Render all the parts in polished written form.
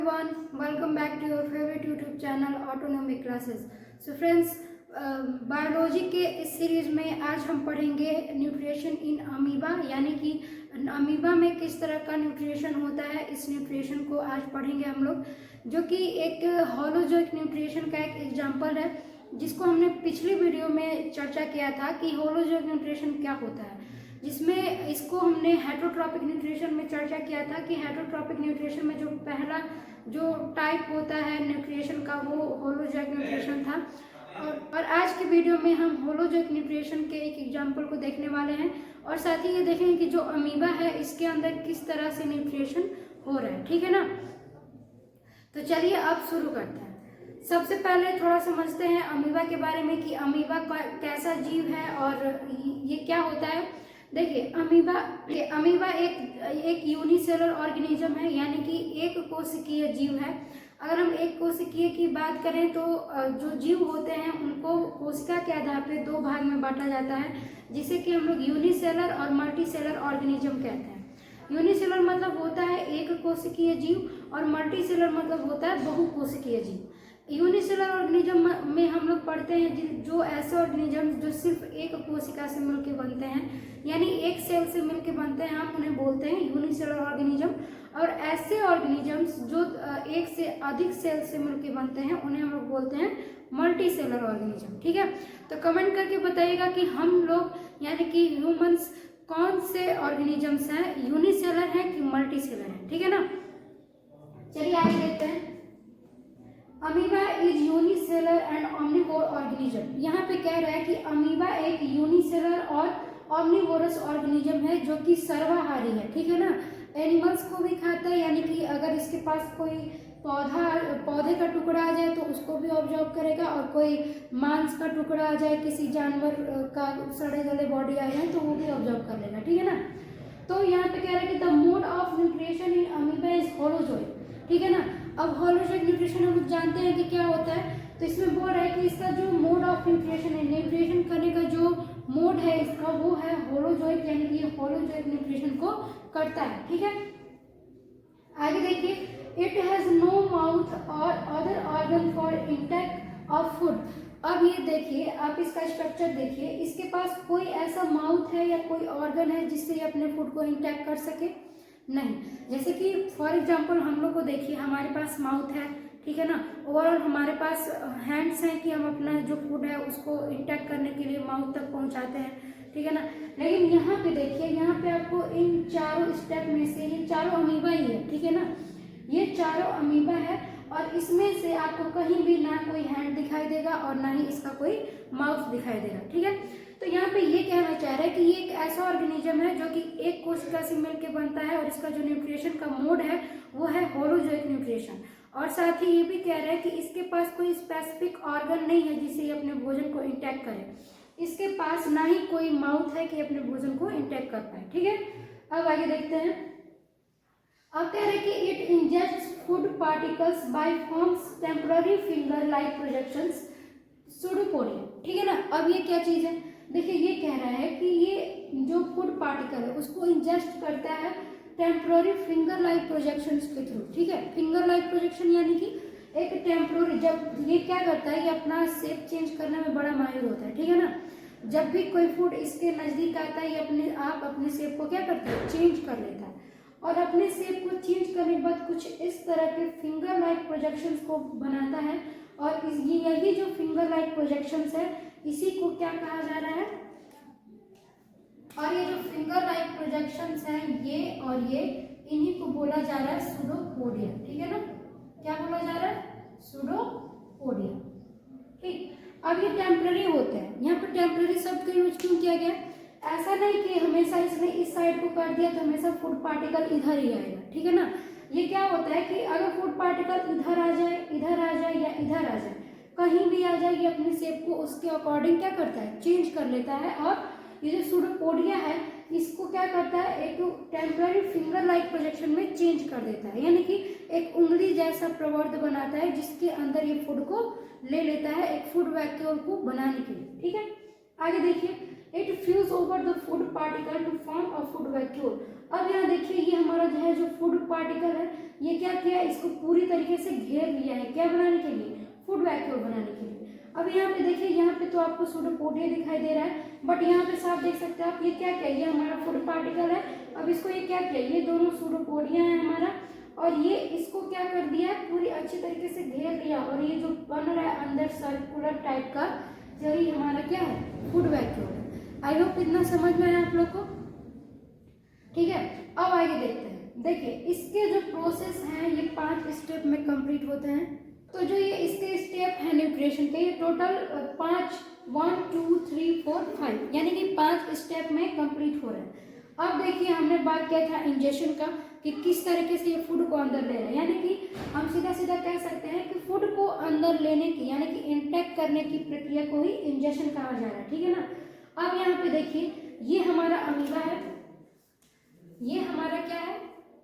Everyone, welcome back to your favorite YouTube channel Autonomic Classes. So friends, biology के इस series में आज हम पढ़ेंगे न्यूट्रिशन इन अमीबा, यानी कि अमीबा में किस तरह का न्यूट्रिशन होता है। इस न्यूट्रिशन को आज पढ़ेंगे हम लोग, जो कि एक होलोजोइक न्यूट्रिशन का एक एग्जाम्पल है, जिसको हमने पिछली वीडियो में चर्चा किया था कि होलोजोइक न्यूट्रिशन क्या होता है, जिसमें इसको हमने हेटरोट्रॉपिक न्यूट्रिशन में चर्चा किया था कि हेटरोट्रॉपिक न्यूट्रिशन में जो पहला जो टाइप होता है न्यूट्रिशन का वो होलोजोइक न्यूट्रिशन था। और आज की वीडियो में हम होलोजोइक न्यूट्रिशन के एक एग्जाम्पल को देखने वाले हैं, और साथ ही ये देखेंगे कि जो अमीबा है इसके अंदर किस तरह से न्यूट्रिशन हो रहा है। ठीक है ना, तो चलिए अब शुरू करते हैं। सबसे पहले थोड़ा समझते हैं अमीबा के बारे में कि अमीबा कैसा जीव है और ये क्या होता है। देखिए, अमीबा एक यूनिसेलुलर ऑर्गेनिज्म है, यानी कि एक कोशिकीय जीव है। अगर हम एक कोशिकीय की बात करें तो जो जीव होते हैं उनको कोशिका के आधार पर दो भाग में बांटा जाता है, जिसे कि हम लोग यूनिसेलुलर और मल्टीसेलुलर ऑर्गेनिज्म कहते हैं। यूनिसेलुलर मतलब होता है एक कोशिकीय जीव, और मल्टीसेलुलर मतलब होता है बहुकोशिकीय जीव। यूनिसेलुलर ऑर्गेनिज्म में हम लोग पढ़ते हैं जो ऐसे ऑर्गेनिज्म जो सिर्फ एक कोशिका से मिलकर बनते हैं, यानी एक सेल से मिलकर बनते हैं, हम उन्हें बोलते हैं यूनिसेलुलर ऑर्गेनिज्म। और ऐसे ऑर्गेनिजम्स जो एक से अधिक सेल से मिलकर बनते हैं उन्हें हम लोग बोलते हैं मल्टीसेलुलर ऑर्गेनिज्म। ठीक है, तो कमेंट करके बताइएगा कि हम लोग यानी कि ह्यूमंस कौन से ऑर्गेनिजम्स हैं, यूनिसेलुलर हैं कि मल्टीसेलुलर हैं। ठीक है ना, चलिए आगे देखते हैं। Amoeba is unicellular and omnivore organism. यहाँ पे कह रहा है कि अमीबा एक यूनिसेलुलर और ओमनिवोरस ऑर्गेनिज्म है जो कि सर्वाहारी है। ठीक है ना, एनिमल्स को भी खाता है, यानी कि अगर इसके पास कोई पौधे का टुकड़ा आ जाए तो उसको भी ऑब्जर्व करेगा, और कोई मांस का टुकड़ा आ जाए, किसी जानवर का सड़े गले बॉडी आ जाए तो वो भी ऑब्जर्व कर लेगा। ठीक है ना, तो यहाँ पे कह रहा है कि the mode of nutrition in amoeba is holozoic. ठीक है ना, अब होलोजोइक न्यूट्रिशन हम जानते हैं कि क्या होता है, तो इसमें बोल रहा है कि इसका जो मोड ऑफ न्यूट्रिशन है, न्यूट्रिशन करने का जो मोड है इसका, वो है होलोजोइक, यानी कि ये होलोजोइक न्यूट्रिशन को करता है। ठीक है, आगे देखिए, इट हैज नो माउथ और other organ for intake of food. अब ये देखिए, आप इसका स्ट्रक्चर देखिए, इसके पास कोई ऐसा माउथ है या कोई ऑर्गन है जिससे ये अपने फूड को इंटेक कर सके? नहीं। जैसे कि फॉर एग्जांपल हम लोग को देखिए, हमारे पास माउथ है, ठीक है ना, ओवरऑल हमारे पास हैंड्स हैं कि हम अपना जो फूड है उसको इंटेक करने के लिए माउथ तक पहुंचाते हैं। ठीक है ना, लेकिन यहाँ पे देखिए, यहाँ पे आपको इन चारों स्टेप में से ये चारों अमीबा ही है। ठीक है ना, ये चारों अमीबा है, और इसमें से आपको कहीं भी ना कोई हैंड दिखाई देगा और ना ही इसका कोई माउथ दिखाई देगा। ठीक है, तो यहाँ पे ये कहना चाह रहा है कि ये एक ऐसा ऑर्गेनिज्म है जो कि एक कोशिका से मिलकर बनता है, और इसका जो न्यूट्रिशन का मोड है वो है होलोजोइक न्यूट्रिशन। और साथ ही ये भी कह रहा है कि इसके पास कोई स्पेसिफिक ऑर्गन नहीं है जिससे ये अपने भोजन को इंटेक करे। इसके पास ना ही कोई माउथ है कि अपने भोजन को इंटेक कर पाए। ठीक है, अब आगे देखते हैं। अब कह रहे हैं कि it injects food particles by forms temporary finger like projections pseudopodia. ठीक है ना, अब ये क्या चीज है, देखिए ये कह रहा है कि ये जो फूड पार्टिकल है उसको इंजेस्ट करता है टेम्पररी फिंगर लाइक प्रोजेक्शंस के थ्रू। ठीक है, फिंगर लाइक प्रोजेक्शन यानी कि एक टेम्पररी, जब ये क्या करता है, ये अपना शेप चेंज करने में बड़ा माहिर होता है। ठीक है ना, जब भी कोई फूड इसके नजदीक आता है ये अपने आप अपने शेप को क्या करता है, चेंज कर लेता है, और अपने शेप को चेंज करने के बाद कुछ इस तरह के फिंगर लाइक प्रोजेक्शंस को बनाता है। और यही जो फिंगर लाइक प्रोजेक्शंस है इसी को क्या कहा जा रहा है, और ये जो फिंगर लाइक प्रोजेक्शंस हैं ये और ये, इन्हीं को बोला जा रहा है सूडोपोडिया। ठीक है ना, क्या बोला जा रहा है, सूडोपोडिया। ठीक, अब ये टेम्पररी होते हैं, यहाँ पर टेम्पररी शब्द का यूज क्यों किया गया? ऐसा नहीं कि हमेशा इसने इस साइड को कर दिया तो हमेशा फूड पार्टिकल इधर ही आएगा। ठीक है ना, ये क्या होता है कि अगर फूड पार्टिकल इधर आ जाए या इधर आ जाए, कहीं भी आ जाए, ये अपने शेप को उसके अकॉर्डिंग क्या करता है, चेंज कर लेता है। और ये जो सूडोपोडिया है इसको क्या करता है, एक टेम्पररी फिंगर लाइक प्रोजेक्शन में चेंज कर देता है, यानी कि एक उंगली जैसा प्रवर्ध बनाता है जिसके अंदर ये फूड को ले लेता है एक फूड वैक्यूल को बनाने के लिए। ठीक है, आगे देखिए, it fuse over the food particle to form a food vacuole. अब यहाँ देखिए ये हमारा जो है जो फूड पार्टिकल है ये क्या किया, इसको पूरी तरीके से घेर लिया है, क्या बनाने के लिए, फूड वैक्यूल बनाने के लिए। अब यहाँ पे देखिए, यहाँ पे तो आपको सूडोपोडिया दिखाई दे रहा है, बट यहाँ पे साफ देख सकते हैं आप ये क्या किया, ये हमारा फूड पार्टिकल है। अब इसको ये क्या किया, ये दोनों सूडोपोडिया है हमारा, और ये इसको क्या कर दिया है, पूरी अच्छी तरीके से घेर लिया, और ये जो बन रहा है अंदर सर्कुलर टाइप का, यही हमारा क्या है, फूड वैक्यूल है। आई होप इतना समझ में आया आप लोग को, ठीक है। अब आगे देखते हैं। देखिए इसके जो प्रोसेस हैं ये 5 स्टेप में कंप्लीट होते हैं। तो जो ये इसके स्टेप है न्यूट्रिशन के, ये टोटल 5 1 2 3 4 5 यानी कि 5 स्टेप में कंप्लीट हो रहे हैं। अब देखिए हमने बात किया था इंजेक्शन का, कि किस तरीके से ये फूड को अंदर ले रहे हैं, यानी कि हम सीधा सीधा कह सकते हैं कि फूड को अंदर लेने की यानी कि इंटेक करने की प्रक्रिया को ही इंजेक्शन कहा जा रहा है, ठीक है ना। अब यहाँ पे देखिए ये हमारा अमीबा है, ये हमारा क्या है,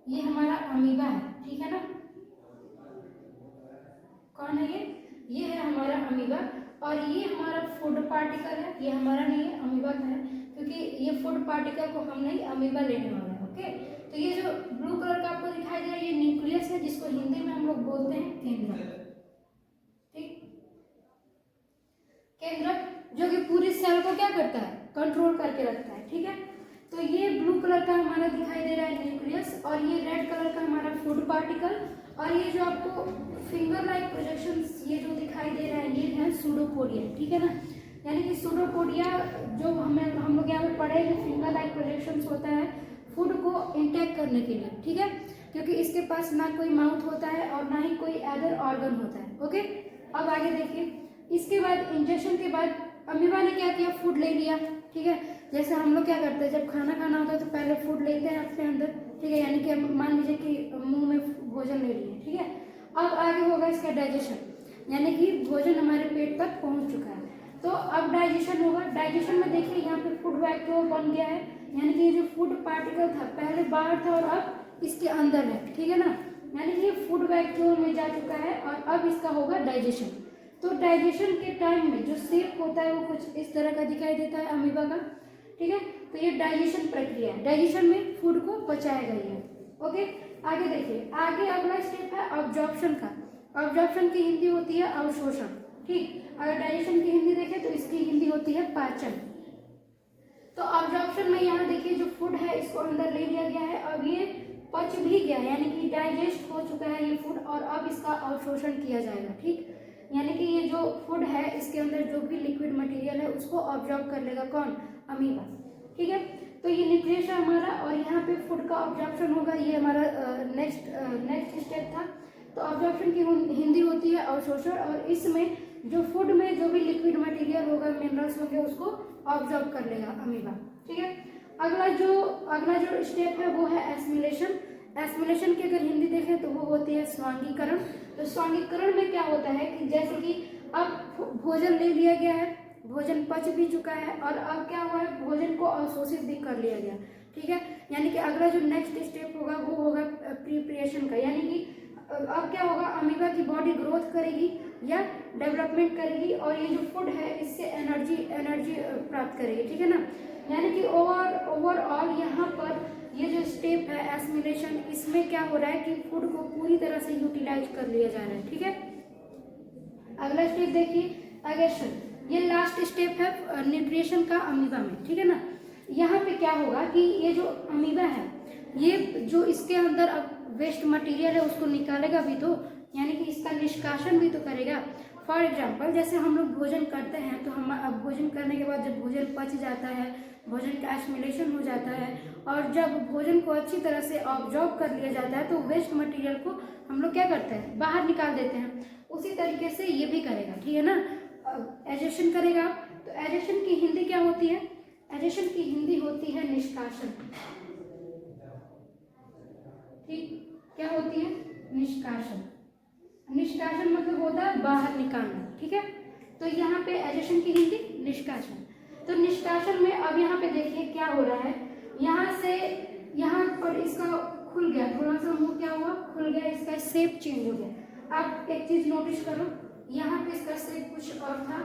ये हमारा अमीबा है, ठीक है ना। कौन है ये है हमारा अमीबा, और ये हमारा फूड पार्टिकल है, ये हमारा नहीं है, अमीबा का है, क्योंकि ये फूड पार्टिकल को हम नहीं अमीबा लेने वाला है, ओके। तो ये जो ब्लू कलर का आपको दिखाई दे रहा है ये न्यूक्लियस है, जिसको हिंदी में हम लोग बोलते हैं केंद्रक, ठीक। केंद्रक जो कि पूरी सेल को क्या करता है, कंट्रोल करके रखता है, ठीक है। तो ये ब्लू कलर का हमारा दिखाई दे रहा है न्यूक्लियस, और ये रेड कलर का हमारा फूड पार्टिकल, और ये जो आपको फिंगर लाइक प्रोजेक्शंस ये जो दिखाई दे रहा है ये है सूडोपोडिया, ठीक है ना। यानी कि सूडोपोडिया जो हम लोग यहाँ पे पढ़े, फिंगर लाइक प्रोजेक्शंस होता है फूड को इंटेक करने के लिए, ठीक है, क्योंकि इसके पास ना कोई माउथ होता है और ना ही कोई अदर ऑर्गन होता है, ओके। अब आगे देखिए, इसके बाद इंजेक्शन के बाद अमीबा ने क्या किया, फूड ले लिया, ठीक है। जैसे हम लोग क्या करते हैं, जब खाना खाना होता है तो पहले फूड लेते हैं अपने अंदर, ठीक है, यानी कि मान लीजिए कि मुंह में भोजन ले लिए, ठीक है। अब आगे होगा इसका डाइजेशन, यानी कि भोजन हमारे पेट तक पहुंच चुका है, तो अब डाइजेशन होगा। डाइजेशन में देखिए यहाँ पे फूड वैक्यूल बन गया है, यानी कि ये जो फूड पार्टिकल था पहले बाहर था और अब इसके अंदर है, ठीक है ना। यानी कि ये फूड वैक्यूल में जा चुका है और अब इसका होगा डाइजेशन। तो डाइजेशन के टाइम में जो शेप होता है वो कुछ इस तरह का दिखाई देता है अमीबा का, ठीक है। तो ये डाइजेशन प्रक्रिया है, डाइजेशन में फूड को पचाएगा ये, ओके। आगे देखिए, आगे अगला स्टेप है ऑब्जॉर्प्शन का। ऑब्जॉर्प्शन की हिंदी होती है अवशोषण, ठीक। अगर डाइजेशन की हिंदी देखें तो इसकी हिंदी होती है पाचन। तो ऑब्जॉर्प्शन में यहाँ देखिए जो फूड है इसको अंदर ले लिया गया है, अब ये पच भी गया, यानी कि डाइजेस्ट हो चुका है ये फूड, और अब इसका अवशोषण किया जाएगा, ठीक। यानी कि ये जो फूड है इसके अंदर जो भी लिक्विड मटेरियल है उसको ऑब्जॉर्ब कर लेगा, कौन, अमीबा, ठीक है। तो ये न्यूक्लियस है हमारा, और यहाँ पे फूड का ऑब्जॉर्प्शन होगा, ये हमारा नेक्स्ट स्टेप था। तो ऑब्जॉर्प्शन की हिंदी होती है अवशोषण, और इसमें जो फूड में जो भी लिक्विड मटेरियल होगा, मिनरल्स होंगे, उसको ऑब्जॉर्ब कर लेगा अमीबा, ठीक है। अगला जो स्टेप है वो है एसिमिलेशन। एसिमिलेशन की अगर हिंदी देखें तो वो होती है स्वांगीकरण। तो स्वांगीकरण में क्या होता है कि जैसे कि अब भोजन ले लिया गया है, भोजन पच भी चुका है, और अब क्या हुआ है, भोजन को अवशोषित भी कर लिया गया, ठीक है। यानी कि अगला जो नेक्स्ट स्टेप होगा वो होगा प्रिपरेशन का, यानी कि अब क्या होगा, अमीबा की बॉडी ग्रोथ करेगी या डेवलपमेंट करेगी, और ये जो फूड है इससे एनर्जी प्राप्त करेगी, ठीक है ना। यानी कि ओवरऑल यहाँ पर ये जो स्टेप है एसिमिलेशन, इसमें क्या हो रहा है कि फूड को पूरी तरह से यूटिलाइज कर लिया जा रहा है, ठीक है। अगला स्टेप देखिए एगेशन, ये लास्ट स्टेप है न्यूट्रिशन का अमीबा में, ठीक है ना। यहाँ पे क्या होगा कि ये जो अमीबा है ये जो इसके अंदर अब वेस्ट मटेरियल है उसको निकालेगा भी तो, यानी कि इसका निष्कासन भी तो करेगा। फॉर एग्जाम्पल जैसे हम लोग भोजन करते हैं तो हम अब भोजन करने के बाद जब भोजन पच जाता है, भोजन का एसिमिलेशन हो जाता है, और जब भोजन को अच्छी तरह से ऑब्जॉर्ब कर लिया जाता है तो वेस्ट मटेरियल को हम लोग क्या करते हैं, बाहर निकाल देते हैं। उसी तरीके से ये भी करेगा, ठीक है ना, एजेशन करेगा। तो एजेशन की हिंदी क्या होती है, एजेशन की हिंदी होती है निष्कासन, ठीक। क्या होती है, निष्कासन। निष्कासन मतलब होता है बाहर निकालना, ठीक है। तो यहाँ पे एजेशन की हिंदी निष्कासन। तो निष्कासन में अब यहाँ पे देखिए क्या हो रहा है, यहाँ से यहाँ पर इसका खुल गया, थोड़ा सा मुंह क्या हुआ, खुल गया, इसका शेप चेंज हो गया। आप एक चीज नोटिस करो, यहाँ पे इसका शेप कुछ और था,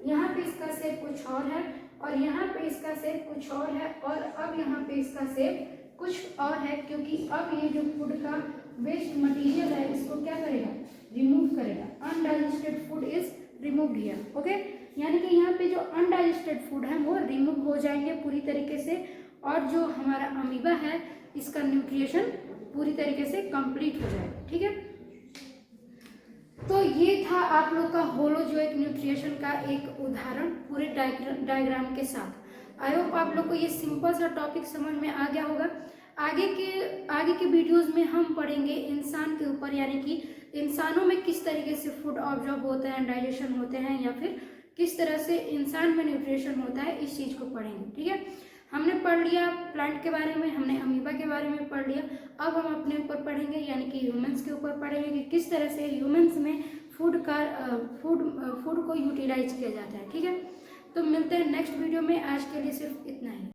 यहाँ पे इसका शेप कुछ और है, और यहाँ पे इसका शेप कुछ और है, और अब यहाँ पे इसका शेप कुछ और है, क्योंकि अब ये जो फूड का वेस्ट मटेरियल है इसको क्या करेगा, रिमूव करेगा। Undigested food is removed here, okay. यानी कि यहाँ पे जो अनडाइजेस्टेड फूड है वो रिमूव हो जाएंगे पूरी तरीके से, और जो हमारा अमीबा है इसका न्यूट्रिशन पूरी तरीके से कंप्लीट हो जाएगा, ठीक है। तो ये था आप लोग का होलोजोइक न्यूट्रिशन का एक उदाहरण पूरे डायग्राम के साथ। आई होप आप लोग को ये सिंपल सा टॉपिक समझ में आ गया होगा। आगे के वीडियोस में हम पढ़ेंगे इंसान के ऊपर, यानी कि इंसानों में किस तरीके से फूड ऑब्जॉर्ब होता है, डाइजेशन होते हैं, या फिर किस तरह से इंसान में न्यूट्रिशन होता है, इस चीज़ को पढ़ेंगे, ठीक है। हमने पढ़ लिया प्लांट के बारे में, हमने अमीबा के बारे में पढ़ लिया। अब हम अपने ऊपर पढ़ेंगे, यानी कि ह्यूमंस के ऊपर पढ़ेंगे कि किस तरह से ह्यूमंस में फूड को यूटिलाइज किया जाता है, ठीक है। तो मिलते हैं नेक्स्ट वीडियो में, आज के लिए सिर्फ इतना ही।